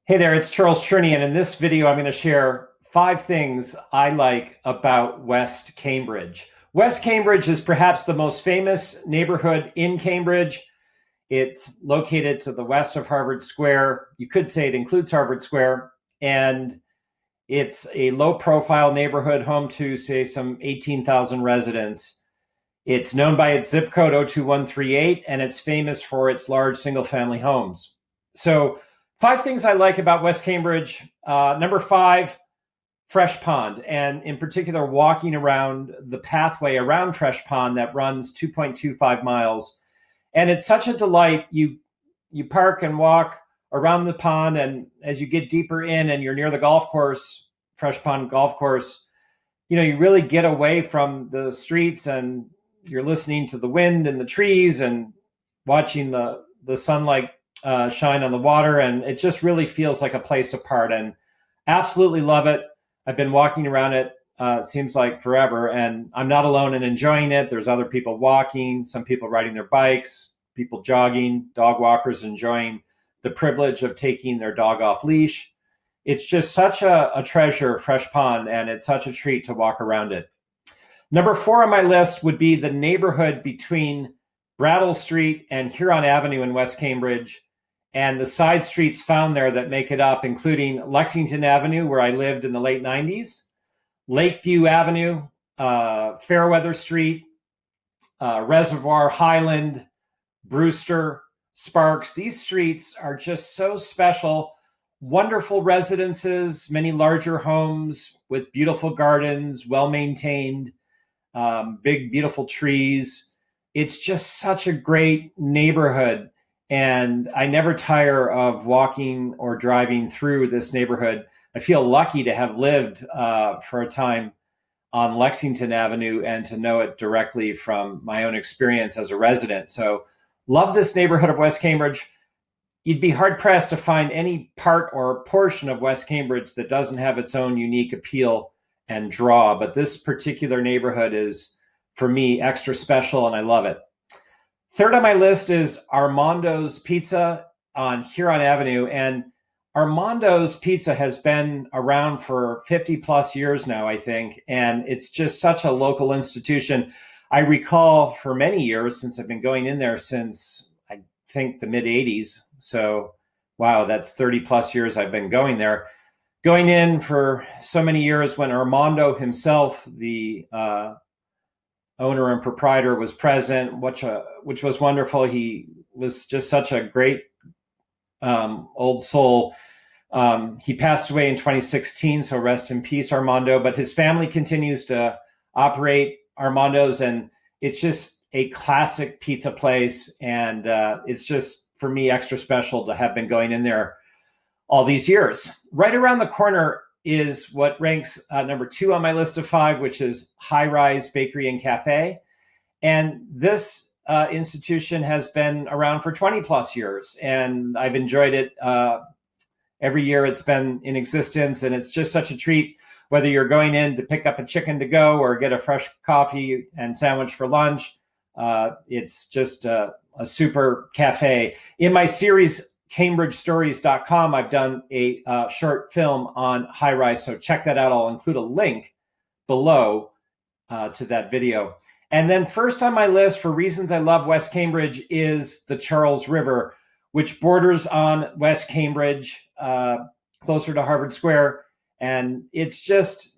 Hey there, it's Charles Cherney, and in this video, I'm going to share 5 things I like about West Cambridge. West Cambridge is perhaps the most famous neighborhood in Cambridge. It's located to the west of Harvard Square. You could say it includes Harvard Square, and it's a low-profile neighborhood home to, say, some 18,000 residents. It's known by its zip code 02138, and it's famous for its large single-family homes. So 5 things I like about West Cambridge. Number 5, Fresh Pond, and in particular, walking around the pathway around Fresh Pond that runs 2.25 miles. And it's such a delight. You park and walk around the pond, and as you get deeper in and you're near the golf course, Fresh Pond Golf Course, you really get away from the streets and you're listening to the wind and the trees and watching the sunlight shine on the water, and it just really feels like a place apart, and absolutely love it. I've been walking around it, it seems like forever, and I'm not alone in enjoying it. There's other people walking, some people riding their bikes, people jogging, dog walkers enjoying the privilege of taking their dog off leash. It's just such a treasure, Fresh Pond, and it's such a treat to walk around it. Number 4 on my list would be the neighborhood between Brattle Street and Huron Avenue in West Cambridge, and the side streets found there that make it up, including Lexington Avenue, where I lived in the late 90s, Lakeview Avenue, Fairweather Street, Reservoir, Highland, Brewster, Sparks. These streets are just so special. Wonderful residences, many larger homes with beautiful gardens, well-maintained, big, beautiful trees. It's just such a great neighborhood. And I never tire of walking or driving through this neighborhood. I feel lucky to have lived for a time on Lexington Avenue and to know it directly from my own experience as a resident. So love this neighborhood of West Cambridge. You'd be hard pressed to find any part or portion of West Cambridge that doesn't have its own unique appeal and draw. But this particular neighborhood is, for me, extra special, and I love it. 3rd on my list is Armandos Pizza on Huron Avenue. And Armandos Pizza has been around for 50 plus years now, I think. And it's just such a local institution. I recall for many years, since I've been going in there since I think the mid 80s. So, wow, that's 30 plus years I've been going there. Going in for so many years when Armando himself, the owner and proprietor, was present, which was wonderful. He was just such a great old soul. He passed away in 2016, so rest in peace, Armando. But his family continues to operate Armando's, and it's just a classic pizza place. And it's just, for me, extra special to have been going in there all these years. Right around the corner is what ranks number 2 on my list of 5, which is Highrise Bakery and Cafe. And this institution has been around for 20 plus years, and I've enjoyed it every year it's been in existence. And it's just such a treat, whether you're going in to pick up a chicken to go or get a fresh coffee and sandwich for lunch. It's just a super cafe. In my series, CambridgeStories.com, I've done a short film on Highrise, so check that out. I'll include a link below to that video. And then first on my list for reasons I love West Cambridge is the Charles River, which borders on West Cambridge, closer to Harvard Square. And it's just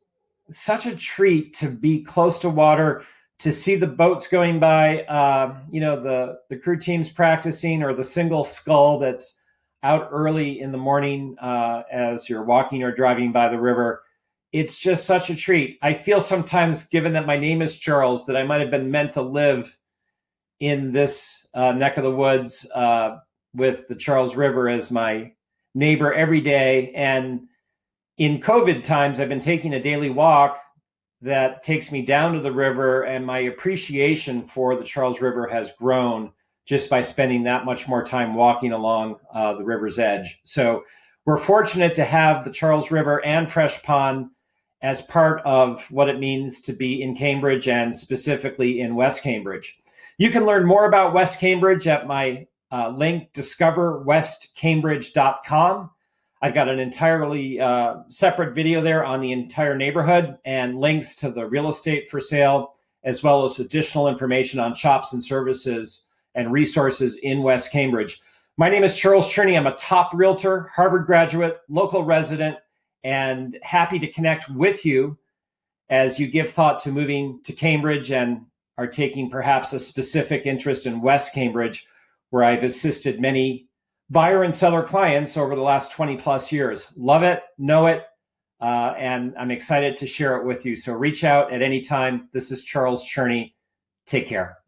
such a treat to be close to water, to see the boats going by, the crew teams practicing, or the single scull that's out early in the morning as you're walking or driving by the river. It's just such a treat. I feel sometimes, given that my name is Charles, that I might have been meant to live in this neck of the woods with the Charles River as my neighbor every day. And in COVID times, I've been taking a daily walk that takes me down to the river, and my appreciation for the Charles River has grown just by spending that much more time walking along the river's edge. So we're fortunate to have the Charles River and Fresh Pond as part of what it means to be in Cambridge, and specifically in West Cambridge. You can learn more about West Cambridge at my link, discoverwestcambridge.com. I've got an entirely separate video there on the entire neighborhood and links to the real estate for sale, as well as additional information on shops and services and resources in West Cambridge. My name is Charles Cherney. I'm a top realtor, Harvard graduate, local resident, and happy to connect with you as you give thought to moving to Cambridge and are taking perhaps a specific interest in West Cambridge, where I've assisted many buyer and seller clients over the last 20 plus years. Love it, know it, and I'm excited to share it with you. So reach out at any time. This is Charles Cherney. Take care.